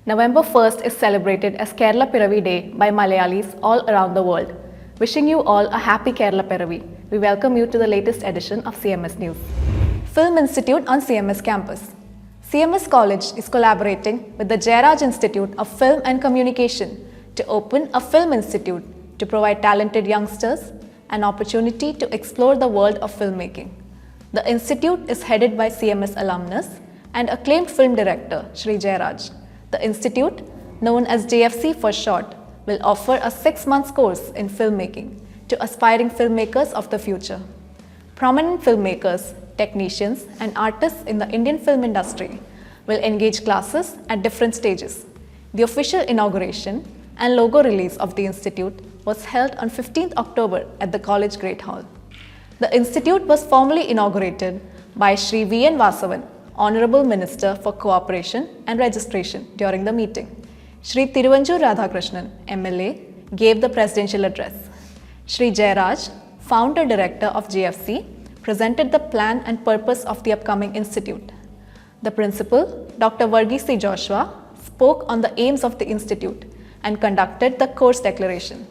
November 1st is celebrated as Kerala Piravi Day by Malayalis all around the world. Wishing you all a happy Kerala Piravi. We welcome you to the latest edition of CMS News. Film Institute on CMS campus. CMS College is collaborating with the Jairaj Institute of Film and Communication to open a film institute to provide talented youngsters an opportunity to explore the world of filmmaking. The institute is headed by CMS alumnus and acclaimed film director Shri Jairaj. The institute, known as JFC for short, will offer a 6-month course in filmmaking to aspiring filmmakers of the future. Prominent filmmakers, technicians, and artists in the Indian film industry will engage classes at different stages. The official inauguration and logo release of the institute was held on 15th October at the College Great Hall. The institute was formally inaugurated by Shri V.N. Vasavan, Honorable Minister for Cooperation and Registration during the meeting. Shri Tiruvanjur Radhakrishnan, MLA, gave the presidential address. Shri Jairaj, Founder Director of JFC, presented the plan and purpose of the upcoming institute. The principal, Dr. Varghese C. Joshua, spoke on the aims of the institute and conducted the course declaration.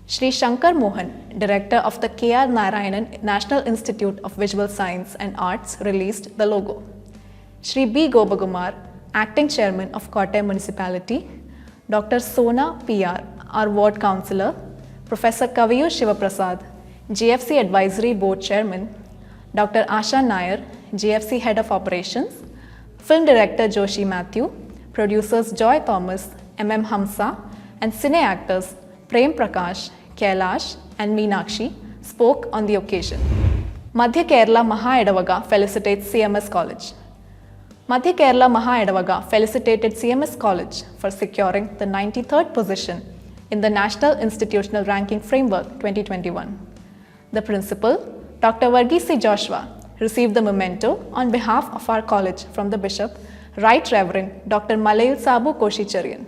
Shri Shankar Mohan, Director of the K.R. Narayanan National Institute of Visual Science and Arts, released the logo. Shri B. Gopakumar, Acting Chairman of Kottayam Municipality, Dr. Sona PR, our Ward Councillor, Professor Kaviyur Shivaprasad, GFC Advisory Board Chairman, Dr. Asha Nair, GFC Head of Operations, Film Director Joshi Matthew, producers Joy Thomas, MM Hamsa, and cine actors Prem Prakash, Kailash, and Meenakshi spoke on the occasion. Madhya Kerala Maha Edavaga felicitates CMS College. Madhya Kerala Maha Edavaga felicitated CMS College for securing the 93rd position in the National Institutional Ranking Framework 2021. The principal, Dr. Varghese C. Joshua, received the memento on behalf of our college from the Bishop, Right Reverend Dr. Malayil Sabu Koshicharyan.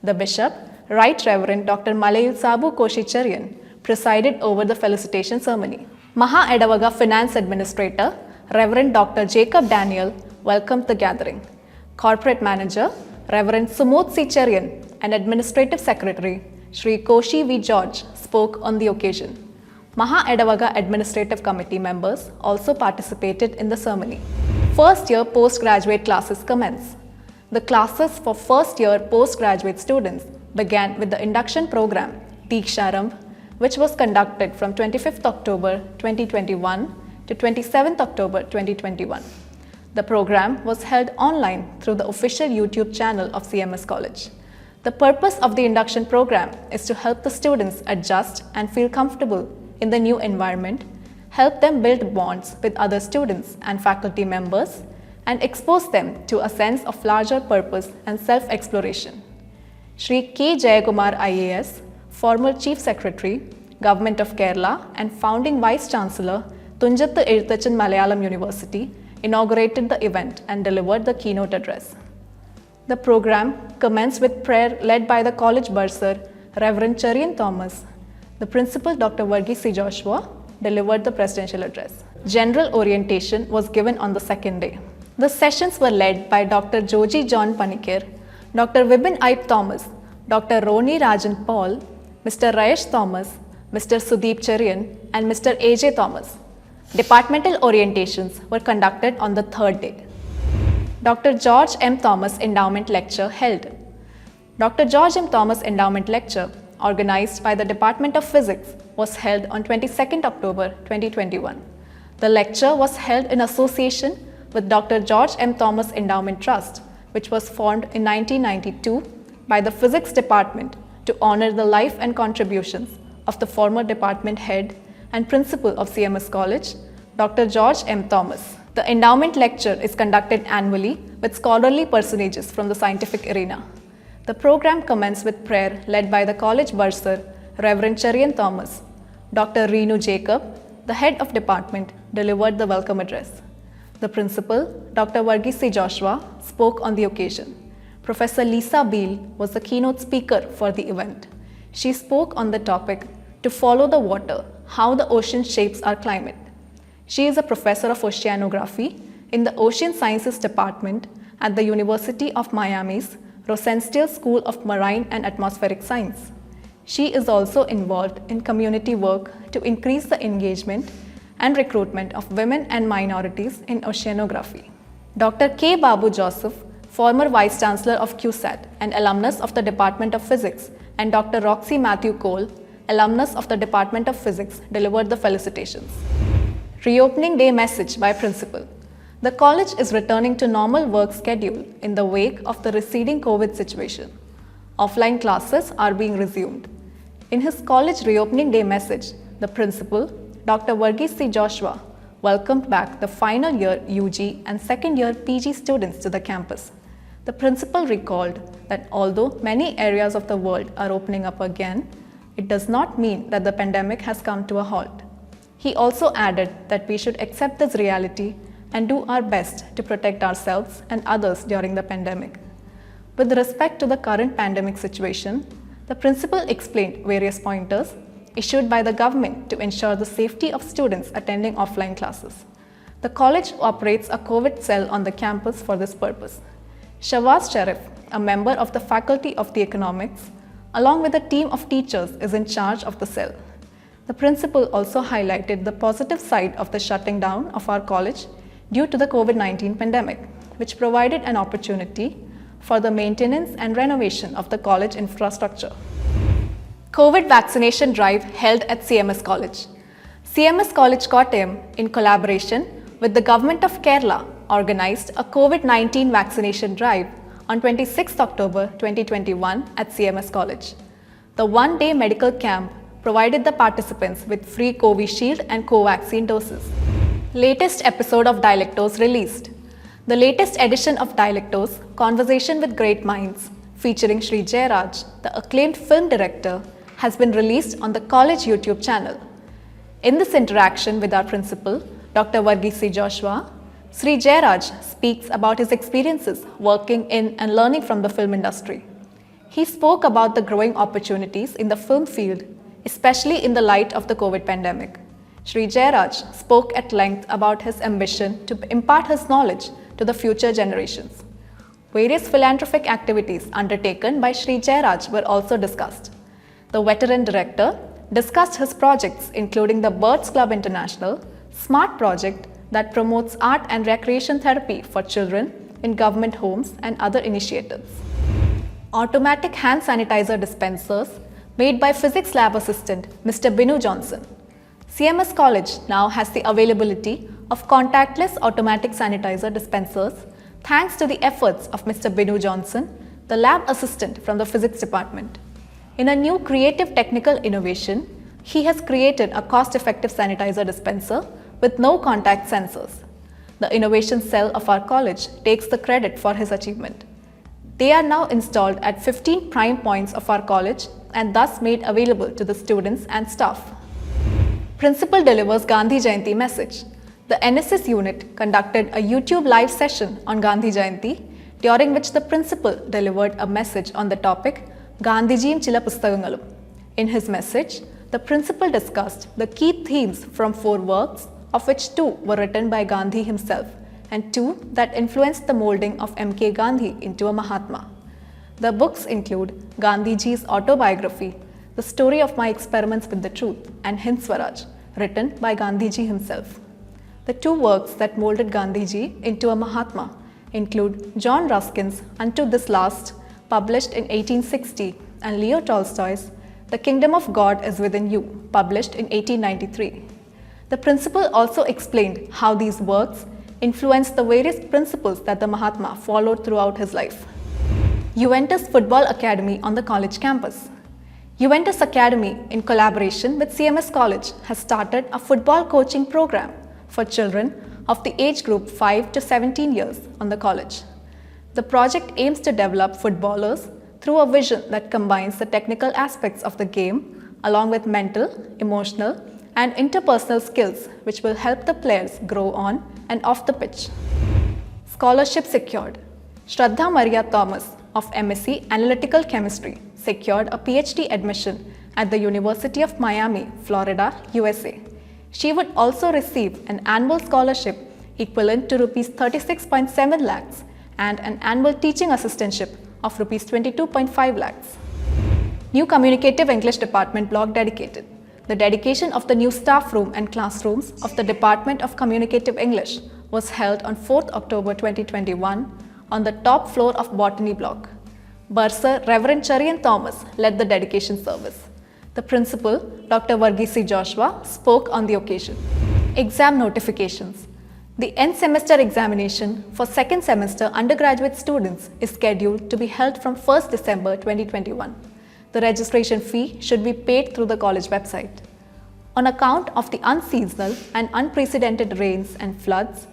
The Bishop, Right Reverend Dr. Malayil Sabu Koshicharyan, presided over the felicitation ceremony. Maha Edavaga Finance Administrator, Reverend Dr. Jacob Daniel, welcomed the gathering. Corporate Manager, Reverend Sumod C. Cherian, and Administrative Secretary, Shri Koshi V. George, spoke on the occasion. Maha Edavaga Administrative Committee members also participated in the ceremony. First-year postgraduate classes commence. The classes for first-year postgraduate students began with the induction program, Diksharamb, which was conducted from 25th October 2021 to 27th October 2021. The program was held online through the official YouTube channel of CMS College. The purpose of the induction program is to help the students adjust and feel comfortable in the new environment, help them build bonds with other students and faculty members, and expose them to a sense of larger purpose and self-exploration. Shri K. Jayakumar IAS, former Chief Secretary, Government of Kerala and founding Vice Chancellor, Tunjathu Ezhuthachan Malayalam University, inaugurated the event and delivered the keynote address. The program commenced with prayer led by the college bursar, Reverend Cherian Thomas. The principal, Dr. Varghese C. Joshua, delivered the presidential address. General orientation was given on the second day. The sessions were led by Dr. Joji John Panikir, Dr. Vibin Aip Thomas, Dr. Roni Rajan Paul, Mr. Rayesh Thomas, Mr. Sudeep Cherian, and Mr. AJ Thomas. Departmental orientations were conducted on the third day. Dr. George M. Thomas Endowment Lecture held. Dr. George M. Thomas Endowment Lecture, organized by the Department of Physics, was held on 22nd October 2021. The lecture was held in association with Dr. George M. Thomas Endowment Trust, which was formed in 1992 by the Physics Department to honor the life and contributions of the former department head and principal of CMS College, Dr. George M. Thomas. The endowment lecture is conducted annually with scholarly personages from the scientific arena. The program commenced with prayer led by the college bursar, Reverend Cherian Thomas. Dr. Reenu Jacob, the head of department, delivered the welcome address. The principal, Dr. Varghese C. Joshua, spoke on the occasion. Professor Lisa Beale was the keynote speaker for the event. She spoke on the topic, "To follow the water, how the ocean shapes our climate." She is a professor of oceanography in the Ocean Sciences Department at the University of Miami's Rosenstiel School of Marine and Atmospheric Science. She is also involved in community work to increase the engagement and recruitment of women and minorities in oceanography. Dr. K. Babu Joseph, former Vice Chancellor of QSAT and alumnus of the Department of Physics, and Dr. Roxy Matthew Cole, alumnus of the Department of Physics, delivered the felicitations. Reopening Day message by Principal. The college is returning to normal work schedule in the wake of the receding COVID situation. Offline classes are being resumed. In his college reopening day message, the principal, Dr. Varghese C. Joshua, welcomed back the final year UG and second year PG students to the campus. The principal recalled that although many areas of the world are opening up again, it does not mean that the pandemic has come to a halt. He also added that we should accept this reality and do our best to protect ourselves and others during the pandemic. With respect to the current pandemic situation, the principal explained various pointers issued by the government to ensure the safety of students attending offline classes. The college operates a COVID cell on the campus for this purpose. Shawaz Sharif, a member of the Faculty of the Economics, along with a team of teachers, is in charge of the cell. The principal also highlighted the positive side of the shutting down of our college due to the COVID-19 pandemic, which provided an opportunity for the maintenance and renovation of the college infrastructure. COVID vaccination drive held at CMS College. CMS College Kottayam, in collaboration with the Government of Kerala, organized a COVID-19 vaccination drive on 26 October 2021 at CMS College. The one-day medical camp provided the participants with free Covishield and Covaxin doses. Latest episode of Dialectos released. The latest edition of Dialectos, Conversation with Great Minds, featuring Sri Jayaraj, the acclaimed film director, has been released on the college YouTube channel. In this interaction with our principal, Dr. Varghese C. Joshua, Sri Jayaraj speaks about his experiences working in and learning from the film industry. He spoke about the growing opportunities in the film field, especially in the light of the COVID pandemic. Sri Jayaraj spoke at length about his ambition to impart his knowledge to the future generations. Various philanthropic activities undertaken by Sri Jayaraj were also discussed. The veteran director discussed his projects including the Birds Club International, SMART project that promotes art and recreation therapy for children in government homes and other initiatives. Automatic hand sanitizer dispensers made by physics lab assistant Mr. Binu Johnson. CMS College now has the availability of contactless automatic sanitizer dispensers thanks to the efforts of Mr. Binu Johnson, the lab assistant from the physics department. In a new creative technical innovation, he has created a cost-effective sanitizer dispenser with no contact sensors. The innovation cell of our college takes the credit for his achievement. They are now installed at 15 prime points of our college and thus made available to the students and staff. Principal delivers Gandhi Jayanti message. The NSS unit conducted a YouTube live session on Gandhi Jayanti, during which the principal delivered a message on the topic Gandhijiyum Chila Pustakangalum. In his message, the principal discussed the key themes from 4 works, of which 2 were written by Gandhi himself and 2 that influenced the molding of M.K. Gandhi into a Mahatma. The books include Gandhiji's autobiography, The Story of My Experiments with the Truth, and Hind Swaraj, written by Gandhiji himself. The 2 works that molded Gandhiji into a Mahatma include John Ruskin's Unto This Last, published in 1860, and Leo Tolstoy's The Kingdom of God is Within You, published in 1893. The principal also explained how these works influenced the various principles that the Mahatma followed throughout his life. Juventus Football Academy on the college campus. Juventus Academy, in collaboration with CMS College, has started a football coaching program for children of the age group 5 to 17 years on the college. The project aims to develop footballers through a vision that combines the technical aspects of the game along with mental, emotional, and interpersonal skills which will help the players grow on and off the pitch. Scholarship secured. Shraddha Maria Thomas of MSc Analytical Chemistry secured a PhD admission at the University of Miami, Florida, USA. She would also receive an annual scholarship equivalent to Rs 36.7 lakhs and an annual teaching assistantship of Rs 22.5 lakhs. New Communicative English Department block dedicated. The dedication of the new staff room and classrooms of the Department of Communicative English was held on 4th October 2021 on the top floor of Botany Block. Bursar Reverend Charian Thomas led the dedication service. The principal, Dr. Varghese Joshua, spoke on the occasion. Exam notifications. The end semester examination for second semester undergraduate students is scheduled to be held from 1st December 2021. The registration fee should be paid through the college website. On account of the unseasonal and unprecedented rains and floods,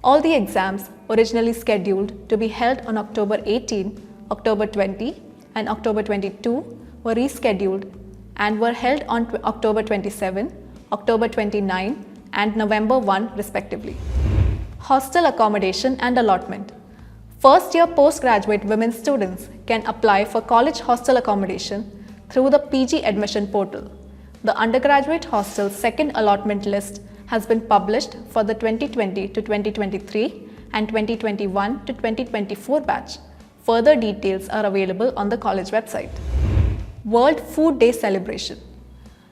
all the exams originally scheduled to be held on October 18, October 20 and October 22 were rescheduled and were held on October 27, October 29 and November 1 respectively. Hostel accommodation and allotment. First year postgraduate women students can apply for college hostel accommodation through the PG admission portal. The undergraduate hostel second allotment list has been published for the 2020 to 2023 and 2021 to 2024 batch. Further details are available on the college website. World Food Day celebration.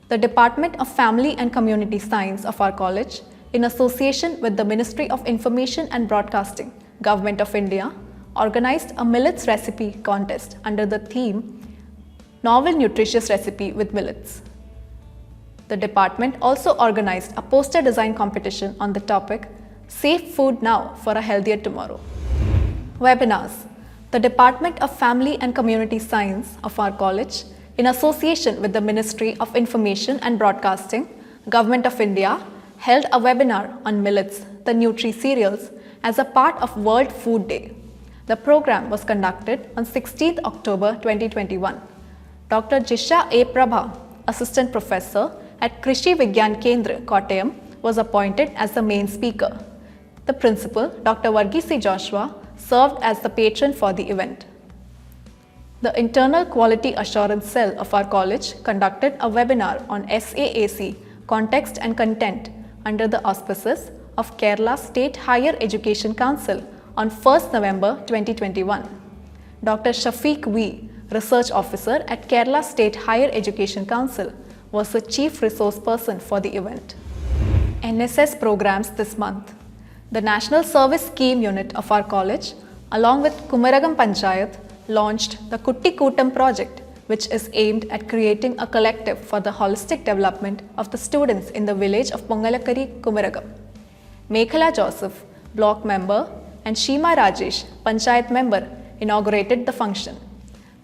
The Department of Family and Community Science of our college, in association with the Ministry of Information and Broadcasting, Government of India, organized a millets recipe contest under the theme Novel Nutritious Recipe with Millets. The department also organized a poster design competition on the topic Safe Food Now for a Healthier Tomorrow. Webinars. The Department of Family and Community Science of our college, in association with the Ministry of Information and Broadcasting, Government of India, held a webinar on millets, the Nutri cereals, as a part of World Food Day. The program was conducted on 16th October 2021. Dr. Jisha A. Prabha, Assistant Professor at Krishi Vigyan Kendra, Kottayam, was appointed as the main speaker. The principal, Dr. Varghese Joshua, served as the patron for the event. The Internal Quality Assurance Cell of our college conducted a webinar on SAAC, Context and Content, under the auspices of Kerala State Higher Education Council on 1st November 2021. Dr. Shafiq V., Research Officer at Kerala State Higher Education Council, was the chief resource person for the event. NSS programs this month. The National Service Scheme Unit of our college, along with Kumaragam Panchayat, launched the Kutti Kootam project, which is aimed at creating a collective for the holistic development of the students in the village of Pongalakari, Kumaragam. Mekhala Joseph, block member, and Shima Rajesh, Panchayat member, inaugurated the function.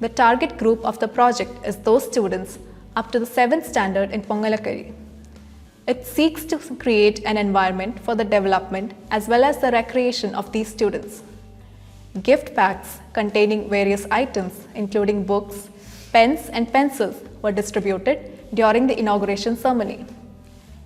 The target group of the project is those students up to the 7th standard in Pongalakari. It seeks to create an environment for the development as well as the recreation of these students. Gift packs containing various items, including books, pens and pencils, were distributed during the inauguration ceremony.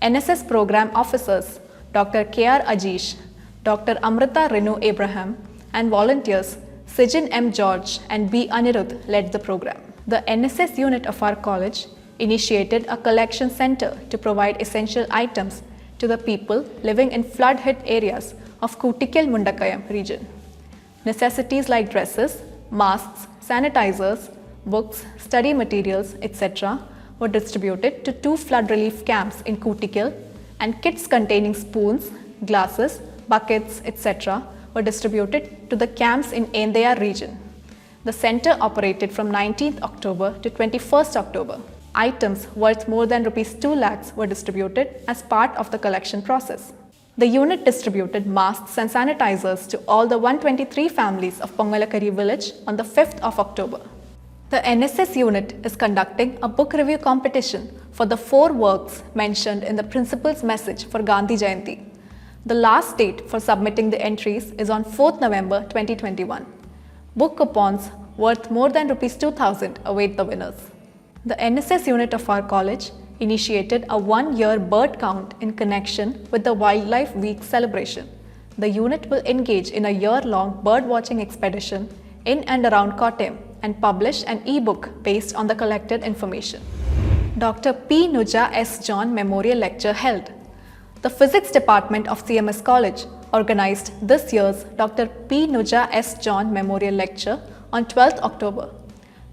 NSS program officers Dr. K.R. Ajish, Dr. Amrita Renu Abraham, and volunteers Sijin M. George and B. Anirudh led the program. The NSS unit of our college initiated a collection center to provide essential items to the people living in flood-hit areas of Kottayam region. Necessities like dresses, masks, sanitizers, books, study materials, etc. were distributed to 2 flood relief camps in Kottayam, and kits containing spoons, glasses, buckets, etc. were distributed to the camps in Endaya region. The center operated from 19th October to 21st October. Items worth more than Rs 2 lakhs were distributed as part of the collection process. The unit distributed masks and sanitizers to all the 123 families of Pongalakari village on the 5th of October. The NSS unit is conducting a book review competition for the 4 works mentioned in the principal's message for Gandhi Jayanti. The last date for submitting the entries is on 4th November 2021. Book coupons worth more than Rs 2,000 await the winners. The NSS unit of our college initiated a 1-year bird count in connection with the Wildlife Week celebration. The unit will engage in a year-long bird-watching expedition in and around Kottayam and publish an e-book based on the collected information. Dr. P. Nuja S. John Memorial Lecture held. The Physics Department of CMS College organized this year's Dr. P. Nuja S. John Memorial Lecture on 12th October.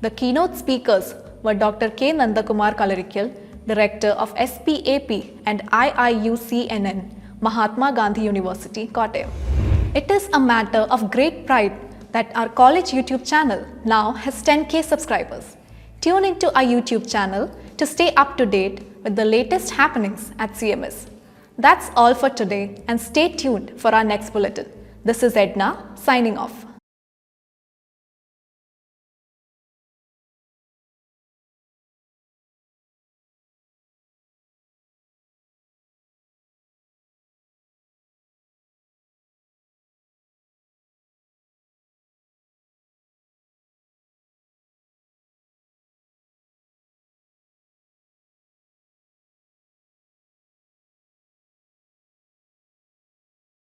The keynote speakers were Dr. K. Nandakumar Kalarikal, Director of SPAP and IIUCNN, Mahatma Gandhi University, Kottayam. It is a matter of great pride that our college YouTube channel now has 10K subscribers. Tune into our YouTube channel to stay up to date with the latest happenings at CMS. That's all for today, and stay tuned for our next bulletin. This is Edna signing off.